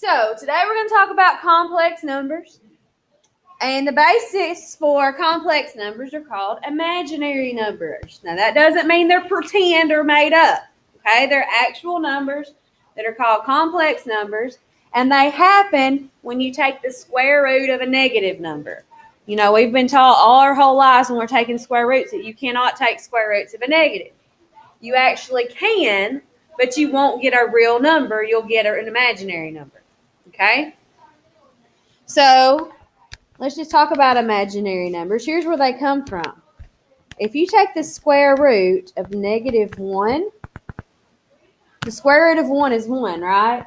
So today we're going to talk about complex numbers. And the basics for complex numbers are called imaginary numbers. Now that doesn't mean they're pretend or made up. Okay, they're actual numbers that are called complex numbers. And they happen when you take the square root of a negative number. You know, we've been taught all our whole lives when we're taking square roots that you cannot take square roots of a negative. You actually can, but you won't get a real number. You'll get an imaginary number. Okay? So, let's just talk about imaginary numbers. Here's where they come from. If you take the square root of -1, the square root of 1 is 1, right?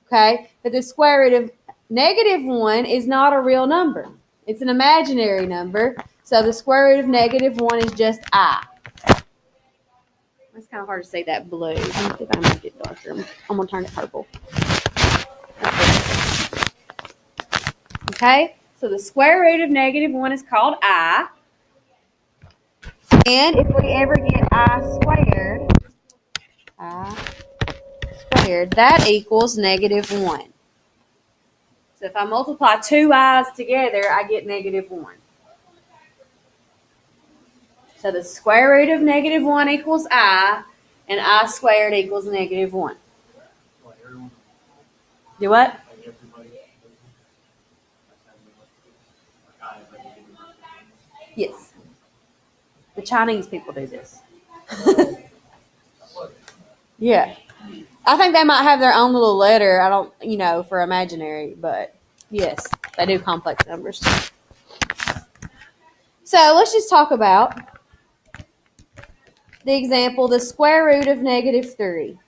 Okay? But the square root of -1 is not a real number. It's an imaginary number. So the square root of -1 is just I. It's kind of hard to say that blue. Let me see if I can make it darker. I'm going to turn it purple. Okay? So the square root of -1 is called I. And if we ever get I squared, that equals -1. So if I multiply two i's together, I get -1. So the square root of -1 equals I, and I squared equals -1. Do what? Yes. The Chinese people do this. Yeah. I think they might have their own little letter. I don't, for imaginary, but yes, they do complex numbers. So let's just talk about the example, the square root of -3.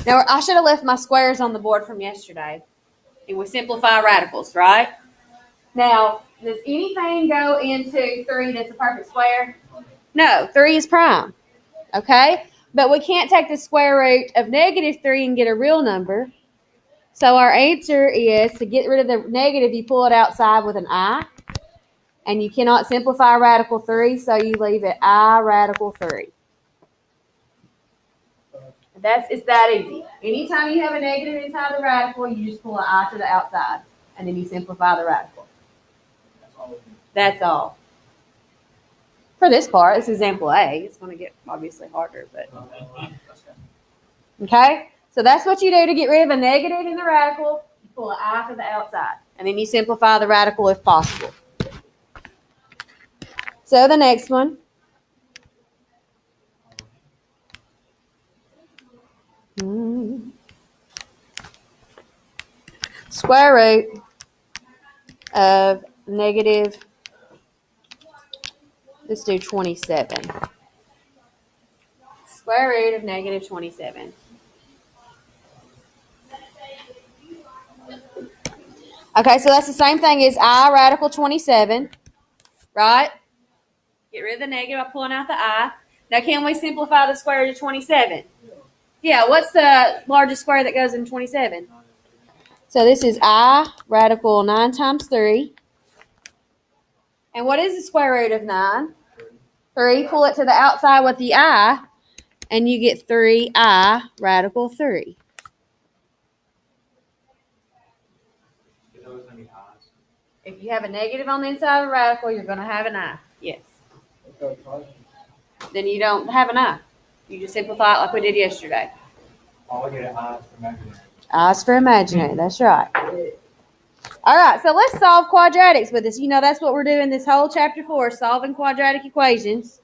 Now, I should have left my squares on the board from yesterday. And we simplify radicals, right? Now, does anything go into 3 that's a perfect square? No, 3 is prime. Okay? But we can't take the square root of -3 and get a real number. So our answer is to get rid of the negative, you pull it outside with an I. And you cannot simplify radical 3, so you leave it I radical 3. It's that easy. Anytime you have a negative inside the radical, you just pull an I to the outside. And then you simplify the radical. That's all. For this part, it's example A. It's going to get obviously harder, but okay? So that's what you do to get rid of a negative in the radical. You pull an I to the outside. And then you simplify the radical if possible. So the next one. Square root of negative, let's do 27. Square root of -27. Okay, so that's the same thing as I radical 27, right? Get rid of the negative by pulling out the I. Now, can we simplify the square root of 27? Yeah, what's the largest square that goes in 27? So this is I radical 9 times 3. And what is the square root of 9? 3. Pull it to the outside with the I, and you get 3I radical 3. If you have a negative on the inside of a radical, you're going to have an I. Yes. Then you don't have an I. You just simplify it like we did yesterday. I'll get I's for imaginary. I's for imaginary. That's right. All right, so let's solve quadratics with this. That's what we're doing this whole chapter 4, solving quadratic equations.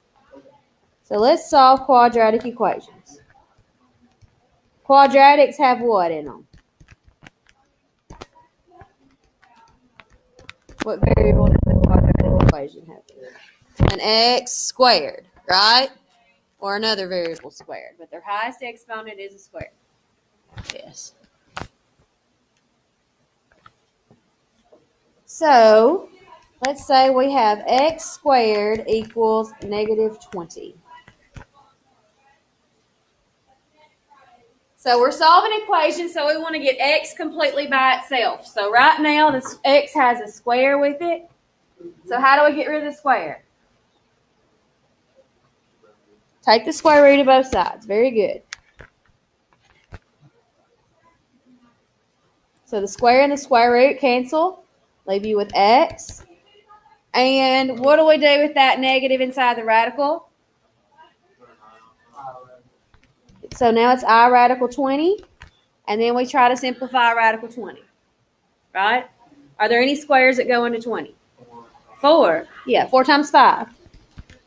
So let's solve quadratic equations. Quadratics have what in them? What variable does the quadratic equation have? An x squared, right? Or another variable squared. But their highest exponent is a square. Yes. So, let's say we have x squared equals -20. So we're solving equations, so we want to get x completely by itself. So right now, this x has a square with it. So how do we get rid of the square? Take the square root of both sides. Very good. So the square and the square root cancel. Leave you with x. And what do we do with that negative inside the radical? So now it's I radical 20. And then we try to simplify radical 20. Right? Are there any squares that go into 20? 4. Yeah, 4 times 5.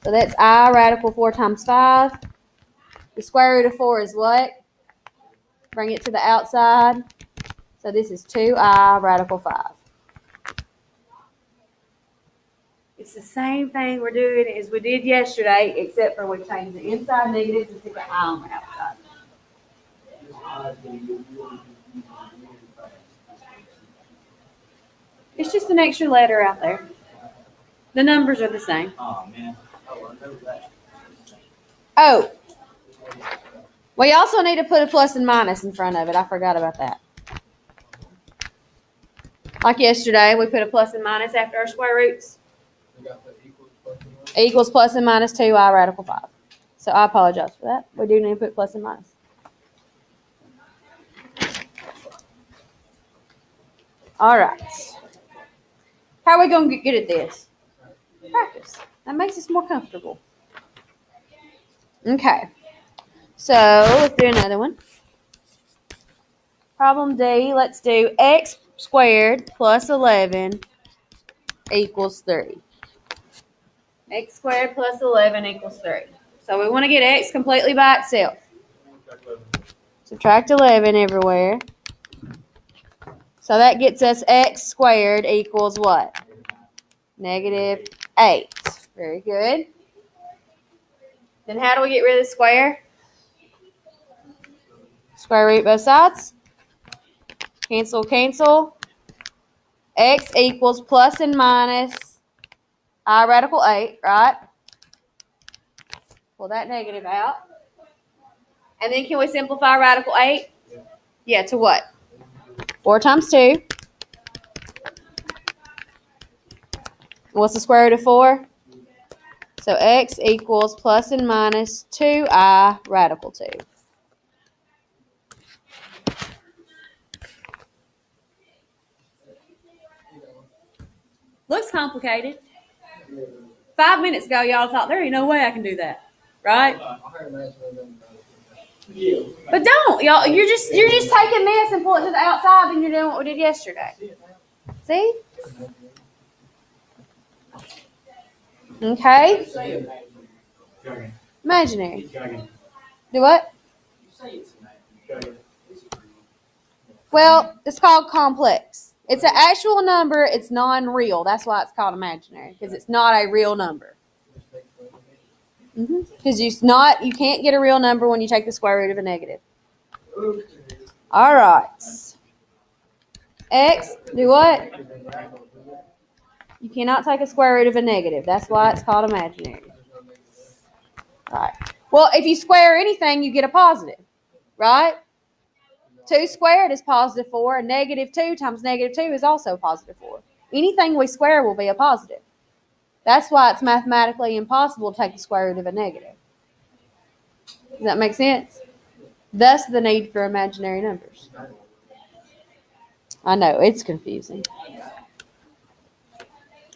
So that's I radical 4 times 5. The square root of 4 is what? Bring it to the outside. So this is 2I radical 5. It's the same thing we're doing as we did yesterday, except for we changed the inside negatives and stick an I on the outside. It's just an extra letter out there. The numbers are the same. Oh, man. Oh, we also need to put a plus and minus in front of it. I forgot about that. Like yesterday, we put a plus and minus after our square roots. Equals plus and minus 2I radical 5. So I apologize for that. We do need to put plus and minus. All right. How are we going to get good at this? Practice. That makes us more comfortable. Okay. So let's do another one. Problem D, let's do x squared plus 11 equals 3. X squared plus 11 equals 3. So we want to get x completely by itself. Subtract 11 everywhere. So that gets us x squared equals what? Negative 8. Very good. Then how do we get rid of the square? Square root both sides. Cancel, cancel. X equals plus and minus I radical 8, right? Pull that negative out. And then can we simplify radical 8? Yeah, to what? 4 times 2. What's the square root of 4? So x equals plus and minus 2I radical 2. Looks complicated. 5 minutes ago, y'all thought, there ain't no way I can do that. Right? But don't, y'all. You're just taking this and pulling it to the outside, and you're doing what we did yesterday. See? Okay. Imaginary. Do what? Well, it's called complex. It's an actual number. It's non-real. That's why it's called imaginary, because it's not a real number. Because you can't get a real number when you take the square root of a negative. All right. X, do what? You cannot take a square root of a negative. That's why it's called imaginary. All right. Well, if you square anything, you get a positive, right? 2 squared is positive 4, and negative 2 times negative 2 is also positive 4. Anything we square will be a positive. That's why it's mathematically impossible to take the square root of a negative. Does that make sense? Thus the need for imaginary numbers. I know, it's confusing.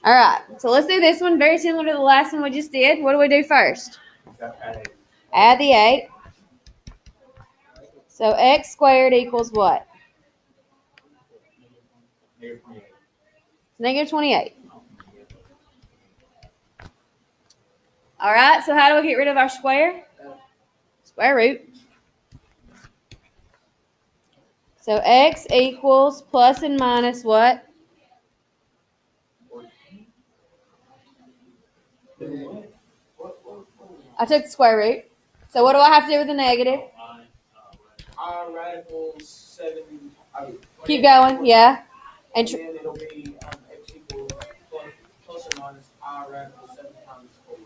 All right, so let's do this one. Very similar to the last one we just did. What do we do first? Add the 8. So x squared equals what? Negative 28. All right, so how do we get rid of our square? Square root. So x equals plus and minus what? I took the square root. So what do I have to do with the negative? I radical 7. Keep going, yeah. And then it'll be x equals plus or minus I radical 7 times 4.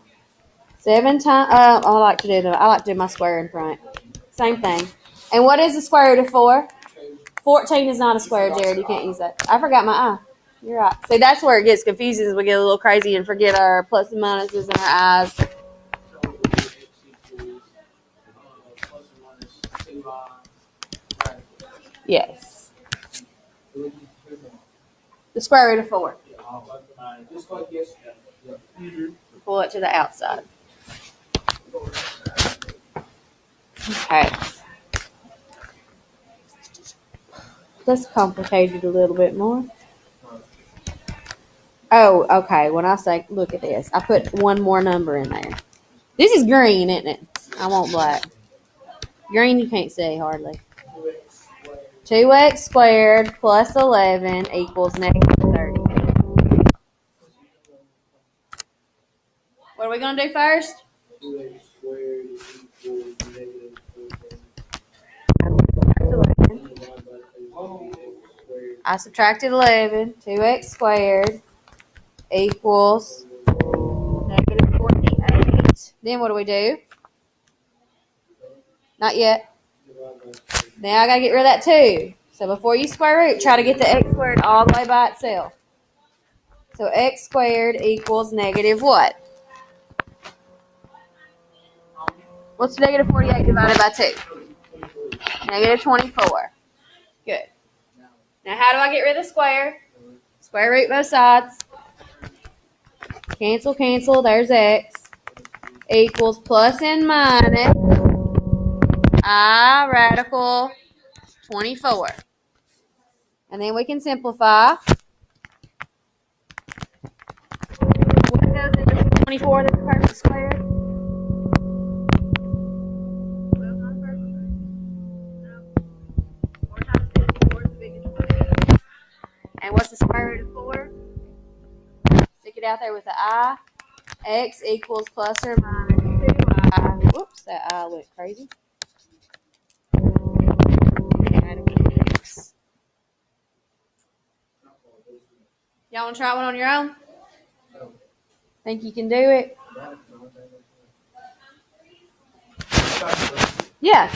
7 times. I like to do my square in front. Same thing. And what is the square root of 4? 14 is not a square, Jared. You can't use that. I forgot my I. You're right. See, that's where it gets confusing, is we get a little crazy and forget our plus and minuses and our I's. So it will be x equals plus or minus 2I radical. Yes. The square root of 4. Just like yesterday. Pull it to the outside. Okay. Let's complicate it a little bit more. Oh, okay. When I say, look at this, I put one more number in there. This is green, isn't it? I want black. Green you can't see hardly. 2x squared plus 11 equals negative 30. What are we going to do first? 2x squared equals negative 14. I subtracted 11. 2x squared equals negative 48. Then what do we do? Not yet. Now I got to get rid of that 2. So before you square root, try to get the x squared all the way by itself. So x squared equals negative what? What's negative 48 divided by 2? Negative 24. Good. Now how do I get rid of the square? Square root both sides. Cancel, cancel. There's x. Equals plus and minus I radical 24. And then we can simplify. What goes into 24 that's a perfect square? And what's the square root of 4? Stick it out there with the I. X equals plus or minus 2i. Whoops, that I went crazy. Y'all want to try one on your own? Think you can do it? Yeah.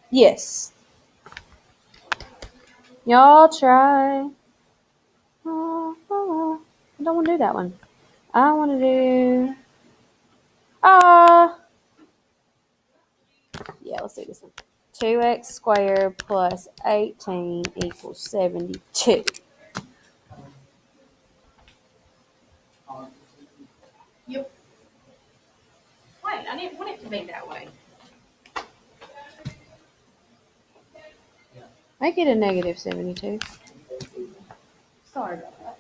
Yes. Y'all try. I don't want to do that one. I want to do. Yeah, let's do this one. 2x squared plus 18 equals 72. Yep. Wait, I didn't want it to be that way. Make it a negative 72. Sorry about that.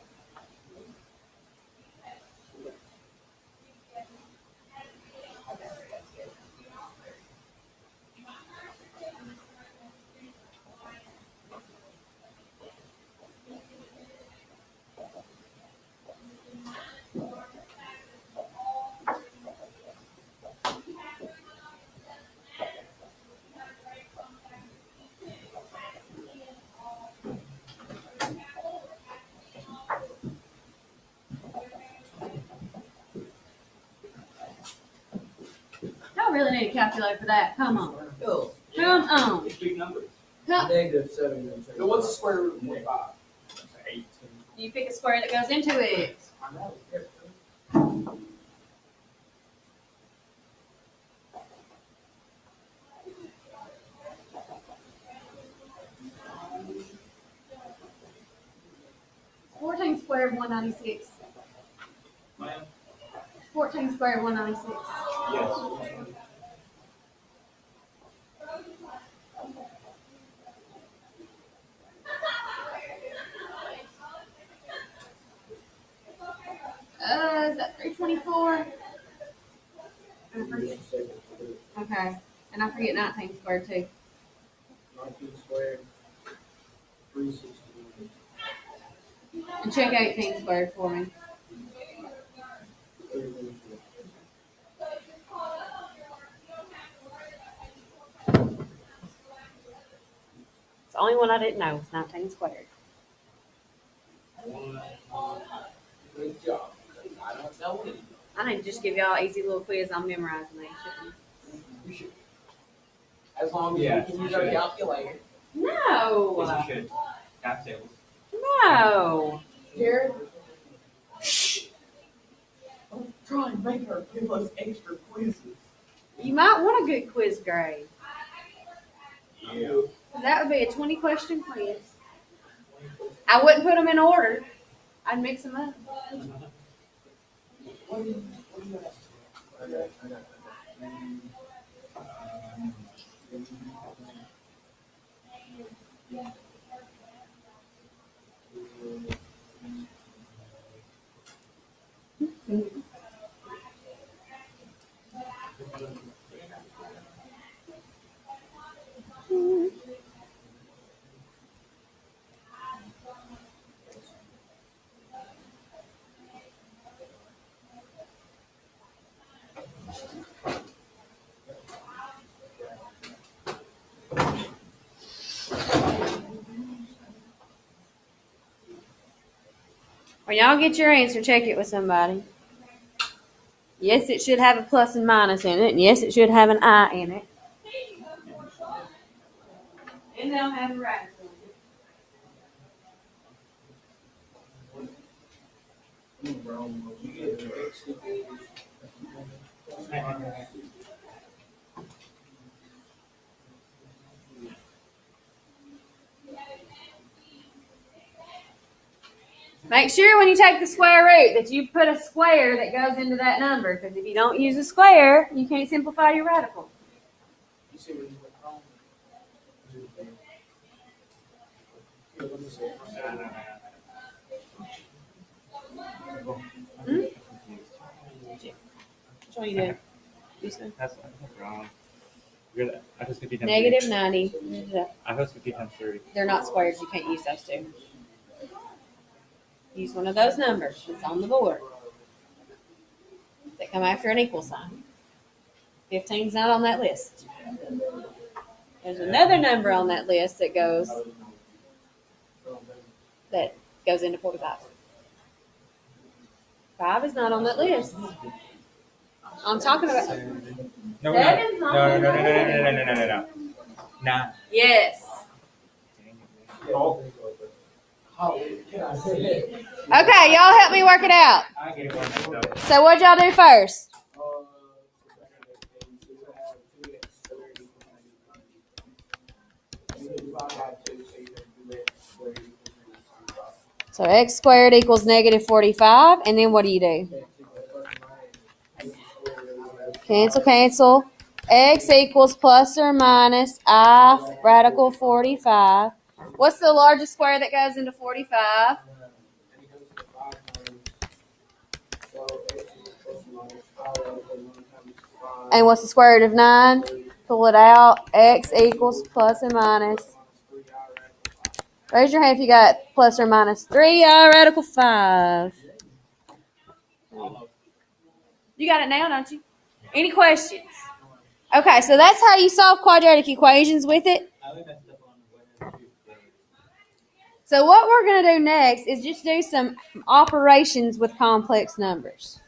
I really need a calculator for that. Come on. Come on. Negative 7. So what's the square root of 45? 18. You pick a square that goes into it. I know. 14 squared 196. 14 squared 196. Yes. Is that 324? Okay. And I forget 19 squared too. 19 squared. 360. And check 18 squared for me. It's the only one I didn't know was 19 squared. Good job. I don't know it. I need to just give y'all an easy little quiz. I'm memorizing these, shouldn't You should. As long as Yeah, you can use you our should. calculator. No. Yes, you should. Cocktails. No. Jared. Don't try and make her give us extra quizzes. You might want a good quiz grade. That would be a 20-question quiz. I wouldn't put them in order. I'd mix them up. When y'all get your answer, check it with somebody. Yes, it should have a plus and minus in it. And yes, it should have an I in it. And they'll have a radical. Make sure when you take the square root that you put a square that goes into that number, because if you don't use a square, you can't simplify your radical. Which one you did? That's wrong. I was 50 times Negative 3. 90. I was 50 times 3. They're not squares. You can't use those two. Use one of those numbers that's on the board that come after an equal sign. 15's not on that list. There's another number on that list that goes into 45. 5 is not on that list. I'm talking about. No, Seven's no, not no, on no, that no, no, list. no, no, no, no. 9. Yes. Okay, y'all help me work it out. I get it one next up. So what'd y'all do first? So x squared equals negative 45, and then what do you do? Cancel, cancel. X equals plus or minus I radical 45. What's the largest square that goes into 45? And what's the square root of 9? Pull it out. X equals plus or minus. Raise your hand if you got plus or minus 3I radical 5. You got it now, don't you? Any questions? Okay, so that's how you solve quadratic equations with it. So what we're going to do next is just do some operations with complex numbers.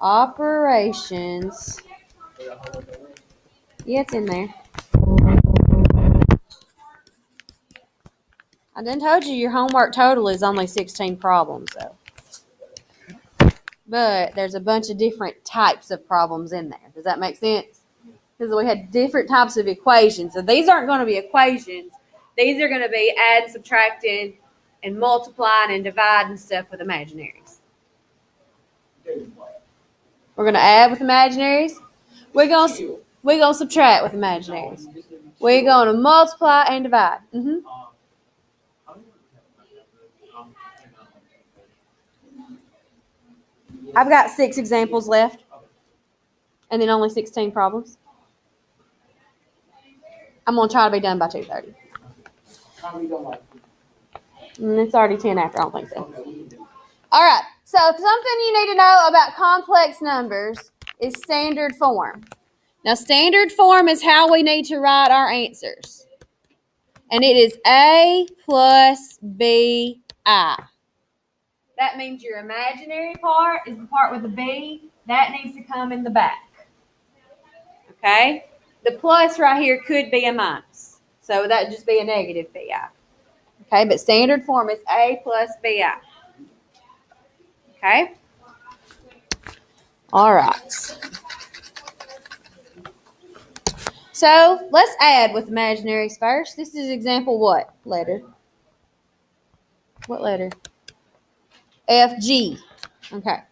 Operations. Yeah, it's in there. I done told you your homework total is only 16 problems, though. But there's a bunch of different types of problems in there. Does that make sense? Because we had different types of equations. So these aren't going to be equations. These are going to be add, subtracting, and multiplying and dividing stuff with imaginaries. We're going to add with imaginaries. We're going to subtract with imaginaries. We're going to multiply and divide. I've got 6 examples left. And then only 16 problems. I'm going to try to be done by 2:30. It's already 10 after. I don't think so. All right. So something you need to know about complex numbers is standard form. Now, standard form is how we need to write our answers. And it is A plus BI. That means your imaginary part is the part with the B. That needs to come in the back. Okay? The plus right here could be a minus. So that would just be a negative BI. Okay? But standard form is A plus BI. Okay? All right. So let's add with imaginaries first. This is example what letter? What letter? F, G. Okay.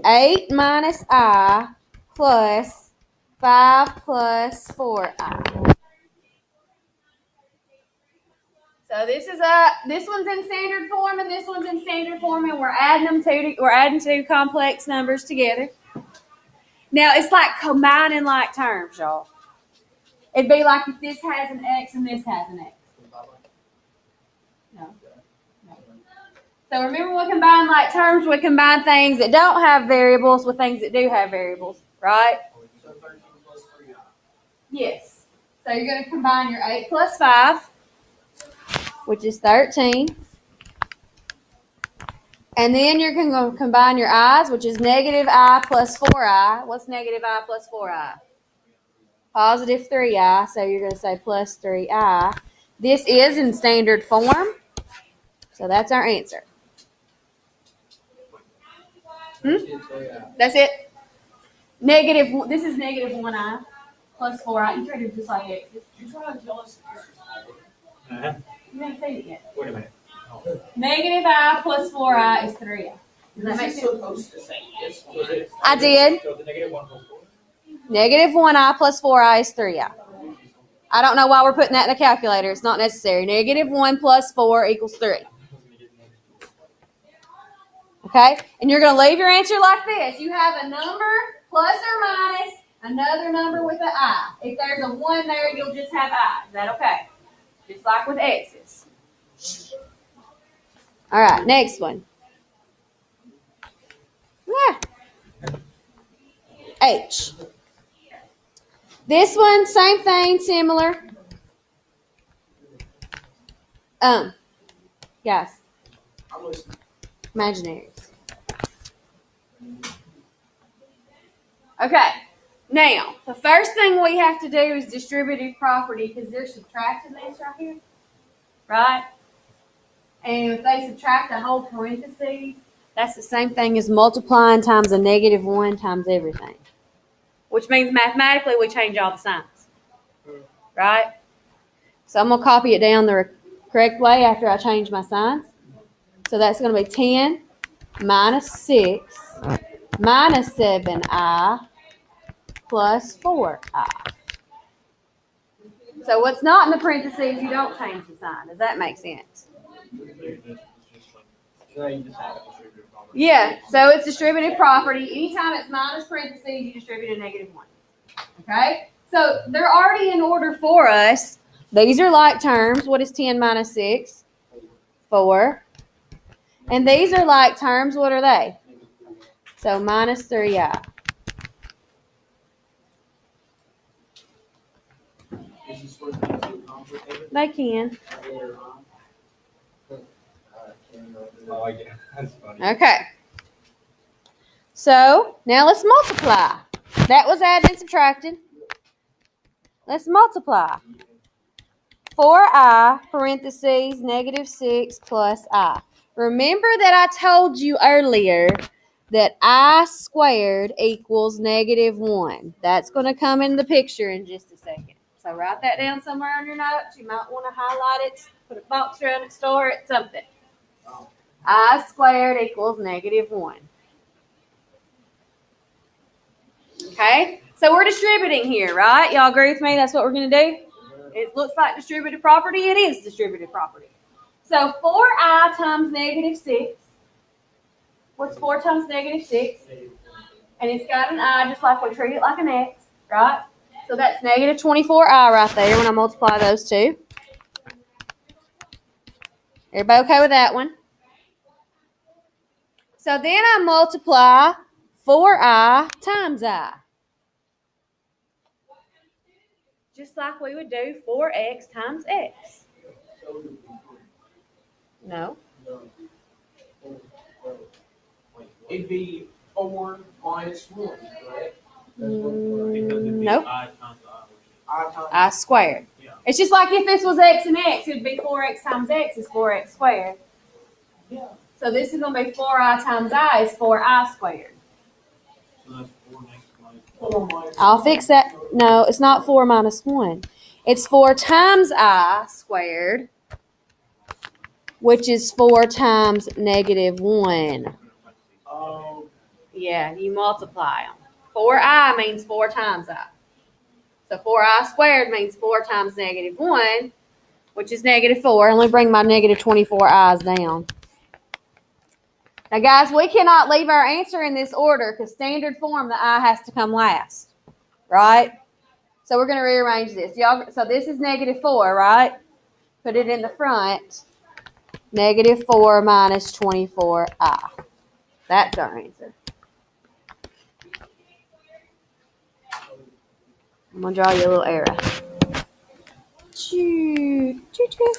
8 minus I plus 5 plus 4I. So this one's in standard form and this one's in standard form, and we're adding two complex numbers together. Now it's like combining like terms, y'all. It'd be like if this has an X and this has an X. No. So remember, when we combine like terms, we combine things that don't have variables with things that do have variables, right? So 13 plus 3i. Yes. So you're going to combine your 8 plus 5, which is 13. And then you're going to combine your i's, which is negative I plus 4i. What's negative I plus 4i? Positive 3i. So you're going to say plus 3i. This is in standard form. So that's our answer. That's it. This is negative 1i plus 4i. You treat it just like x. You're trying to tell us You haven't said it yet. Wait a minute. Negative I plus 4i is 3i. Does that make this is sense? supposed to say yes. I did. So the negative 1 plus 4. Negative 1i plus 4i is 3i. I don't know why we're putting that in a calculator. It's not necessary. Negative 1 plus 4 equals 3. Okay? And you're going to leave your answer like this. You have a number plus or minus another number with an I. If there's a 1 there, you'll just have I. Is that okay? Just like with X's. All right, next one. Yeah. H. This one, same thing, similar. Guys, I'm listening. imaginaries. Okay, now, the first thing we have to do is distributive property, because they're subtracting this right here, right? And if they subtract a whole parentheses, that's the same thing as multiplying times a negative 1 times everything. Which means mathematically we change all the signs, right? So I'm going to copy it down the correct way after I change my signs. So that's going to be 10 minus 6 minus 7i plus 4i. So what's not in the parentheses, you don't change the sign. Does that make sense? Yeah, so it's distributive property. Anytime it's minus parentheses, you distribute a negative 1. Okay? So they're already in order for us. These are like terms. What is 10 minus 6? 4. And these are like terms. What are they? So minus 3i. Is this supposed to be too complicated? They can. Oh, I get it. That's funny. Okay. So now let's multiply. That was added and subtracted. Let's multiply. 4i parentheses negative 6 plus I. Remember that I told you earlier that I squared equals negative 1. That's going to come in the picture in just a second. So write that down somewhere on your notes. You might want to highlight it, put a box around it, store it, something. I squared equals negative 1. Okay? So we're distributing here, right? Y'all agree with me? That's what we're going to do? It looks like distributive property. It is distributive property. So 4i times negative 6. What's 4 times negative 6? And it's got an I just like we treat it like an X, right? So that's negative 24i right there when I multiply those two. Everybody okay with that one? So then I multiply 4i times I. Just like we would do 4x times x. No. It'd be 4 minus 1, correct? Nope. I times I squared. Yeah. It's just like if this was x and x, it would be 4x times x is 4x squared. Yeah. So this is going to be 4i times I is 4i squared. So that's 4 next to minus 4 I'll fix that. No, it's not 4 minus 1. It's 4 times I squared, which is 4 times negative 1. Yeah, you multiply them. 4I means 4 times I. So 4I squared means 4 times negative 1, which is negative 4. Let me bring my negative 24 i's down. Now, guys, we cannot leave our answer in this order because standard form, the I has to come last, right? So we're going to rearrange this. So this is negative 4, right? Put it in the front. Negative 4 minus 24I. That's our answer. I'm going to draw you a little arrow. Choo, choo, choo.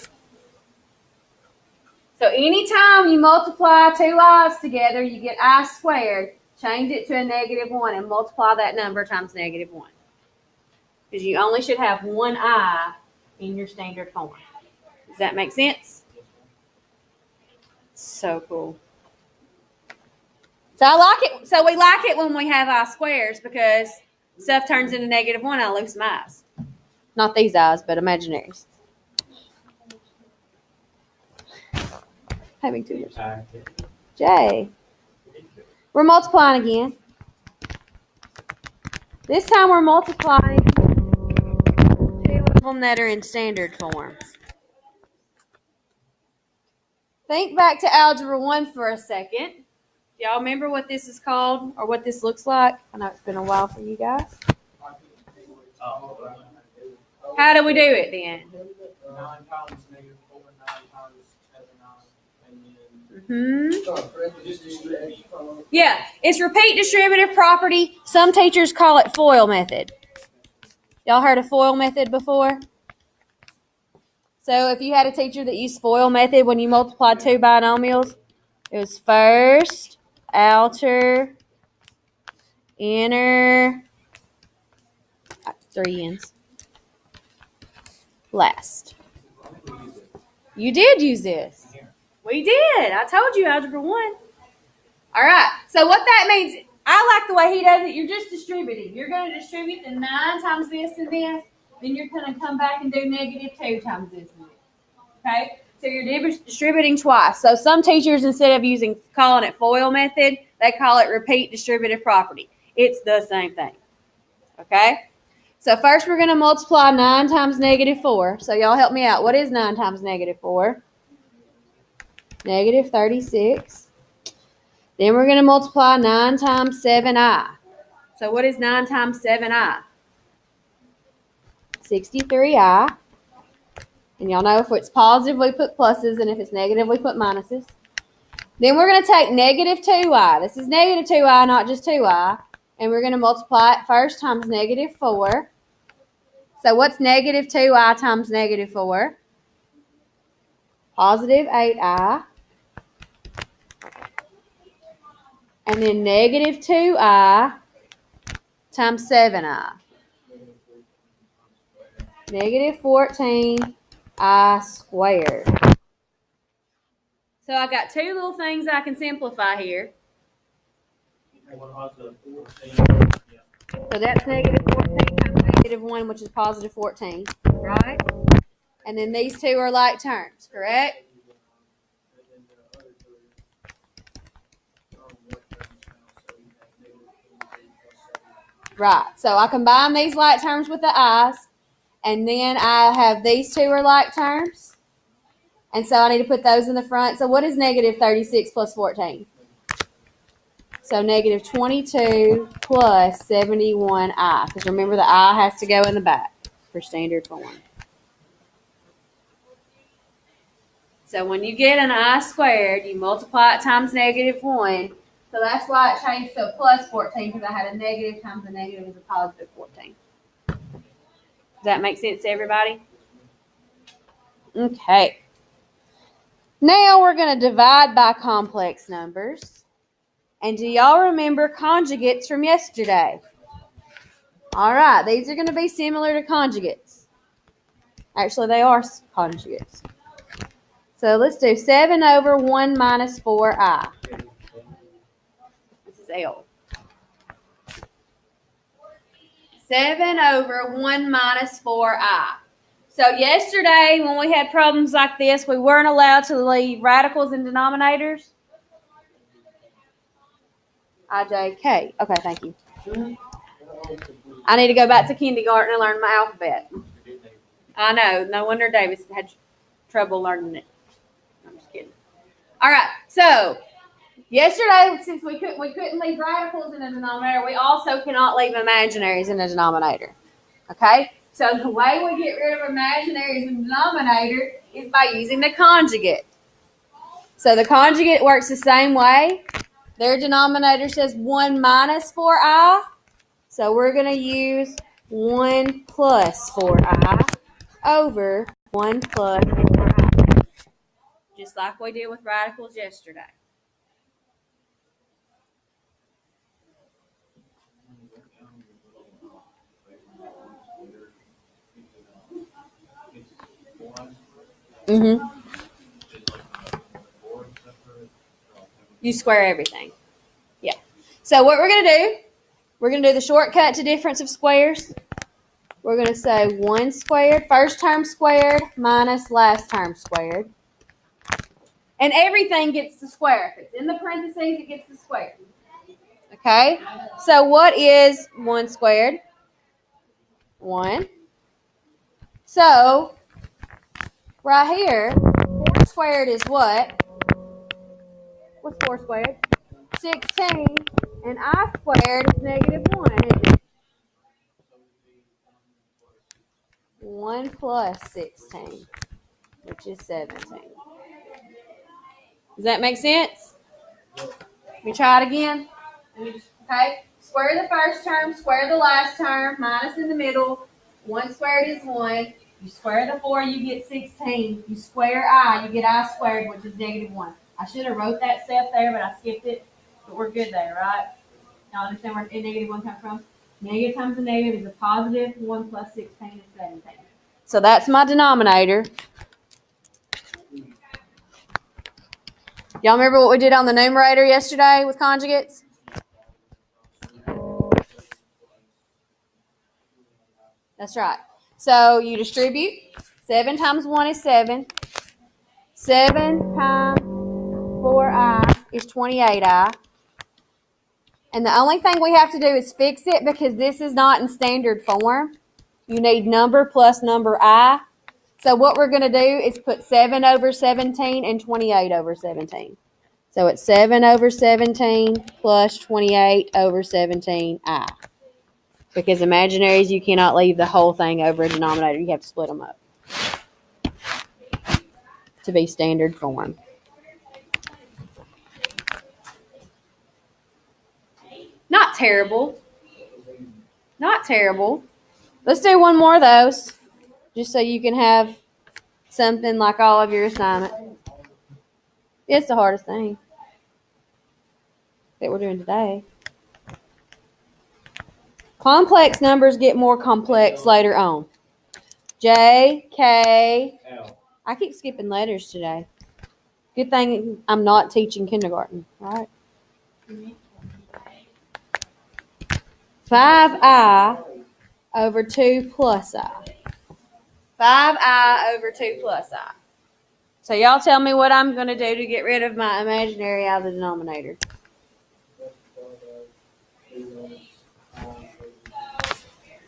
So anytime you multiply 2 i's together, you get I squared. Change it to a negative 1 and multiply that number times negative 1. Because you only should have 1 I in your standard form. Does that make sense? So cool. So I like it. So we like it when we have I squares because stuff turns into negative 1. I lose some i's. Not these i's, but imaginaries. Having too much. J. We're multiplying again. This time we're multiplying 2 of them that are in standard form. Think back to Algebra 1 for a second. Y'all remember what this is called or what this looks like? I know it's been a while for you guys. How do we do it then? 9 times negative 4, 9 times 7 I. Yeah, it's repeat distributive property. Some teachers call it FOIL method. Y'all heard of FOIL method before? So if you had a teacher that used FOIL method when you multiplied 2 binomials, it was first, outer, inner, 3 ends, last. You did use this. We did. I told you Algebra 1. All right. So what that means, I like the way he does it. You're just distributing. You're going to distribute the 9 times this and this. Then you're going to come back and do negative 2 times this and this. Okay? So you're distributing twice. So some teachers, instead of calling it FOIL method, they call it repeat distributive property. It's the same thing. Okay? So first we're going to multiply 9 times negative 4. So y'all help me out. What is 9 times negative 4? Negative 36. Then we're going to multiply 9 times 7i. So what is 9 times 7i? 63i. And y'all know if it's positive, we put pluses, and if it's negative, we put minuses. Then we're going to take negative 2i. This is negative 2i, not just 2i. And we're going to multiply it first times negative 4. So what's negative 2i times negative 4? Positive 8i. And then negative 2i times 7i. Negative 14i squared. So I got 2 little things I can simplify here. So that's negative 14 times negative 1, which is positive 14, right? And then these 2 are like terms, correct? Right. So I combine these like terms with the i's, and then I have these 2 are like terms. And so I need to put those in the front. So what is negative 36 plus 14? So negative 22 plus 71i. Because remember, the I has to go in the back for standard form. So when you get an I squared, you multiply it times negative 1. So that's why it changed to a plus 14, because I had a negative times a negative is a positive 14. Does that make sense to everybody? Okay. Now we're going to divide by complex numbers. And do y'all remember conjugates from yesterday? All right, these are going to be similar to conjugates. Actually, they are conjugates. So let's do 7 over 1 minus 4i. This is L. 7 over 1 minus 4i. So yesterday when we had problems like this, we weren't allowed to leave radicals in denominators. IJK. Okay, thank you. I need to go back to kindergarten and learn my alphabet. I know. No wonder Davis had trouble learning it. I'm just kidding. All right. So yesterday, since we couldn't leave radicals in a denominator, we also cannot leave imaginaries in a denominator. Okay? So the way we get rid of imaginaries in the denominator is by using the conjugate. So the conjugate works the same way. Their denominator says 1 minus 4i. So we're going to use 1 plus 4i over 1 plus 4i. Just like we did with radicals yesterday. You square everything. Yeah. So what we're going to do, we're going to do the shortcut to difference of squares. We're going to say 1 squared, first term squared, minus last term squared. And everything gets the square. If it's in the parentheses, it gets the square. Okay? So what is 1 squared? 1. So, right here, 4 squared is what? What's 4 squared? 16. And I squared is negative 1, isn't it? 1 plus 16, which is 17. Does that make sense? Let me try it again. Okay? Square the first term, square the last term, minus in the middle. 1 squared is 1. You square the 4, you get 16. You square I, you get I squared, which is negative 1. I should have wrote that step there, but I skipped it. But we're good there, right? Y'all understand where negative 1 comes from? Negative times a negative is a positive. 1 plus 16 is 17. So that's my denominator. Y'all remember what we did on the numerator yesterday with conjugates? That's right. So you distribute. 7 times 1 is 7. 7 times 4i is 28i. And the only thing we have to do is fix it because this is not in standard form. You need number plus number I. So what we're going to do is put 7 over 17 and 28 over 17. So it's 7 over 17 plus 28 over 17i. Because imaginaries, you cannot leave the whole thing over a denominator. You have to split them up to be standard form. Not terrible. Not terrible. Let's do one more of those, just so you can have something like all of your assignment. It's the hardest thing that we're doing today. Complex numbers get more complex later on. J, K. L. I keep skipping letters today. Good thing I'm not teaching kindergarten, right? 5i over 2 plus I. 5i over 2 plus I. So y'all tell me what I'm going to do to get rid of my imaginary out of the denominator.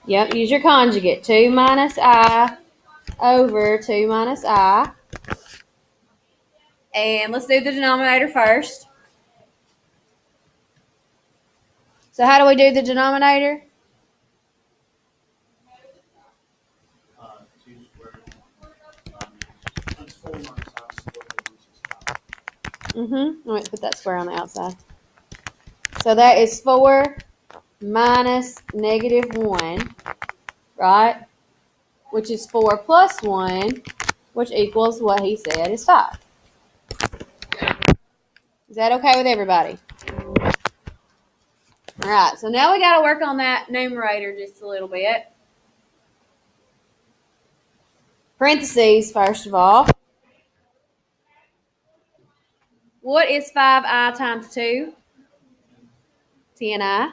Yep, use your conjugate. 2 minus I over 2 minus I. And let's do the denominator first. So how do we do the denominator? 2 squared. That's 4 minus I squared, which is 5. Let's put that square on the outside. So that is 4 minus negative 1, right? Which is 4 plus 1, which equals what he said is 5. Is that okay with everybody? All right, so now we got to work on that numerator just a little bit. Parentheses, first of all. What is 5i times 2? 10i.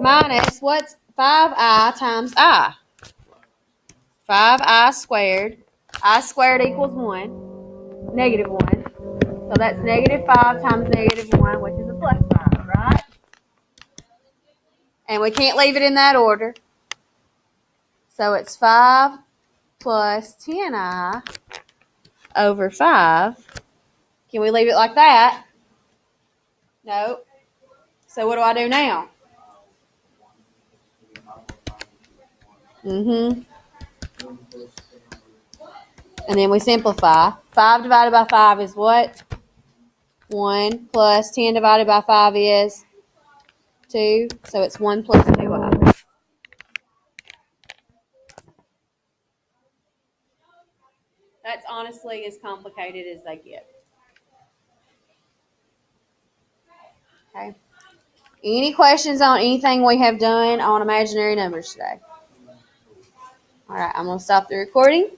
minus what's 5i times I? 5i squared. I squared equals 1, negative 1. So that's negative 5 times negative 1, which is a plus 5, right? And we can't leave it in that order. So it's 5 plus 10i over 5. Can we leave it like that? No. So what do I do now? And then we simplify. 5 divided by 5 is what? 1 plus 10 divided by 5 is 2. So it's 1 plus 2i. That's honestly as complicated as they get. Okay. Any questions on anything we have done on imaginary numbers today? All right, I'm going to stop the recording.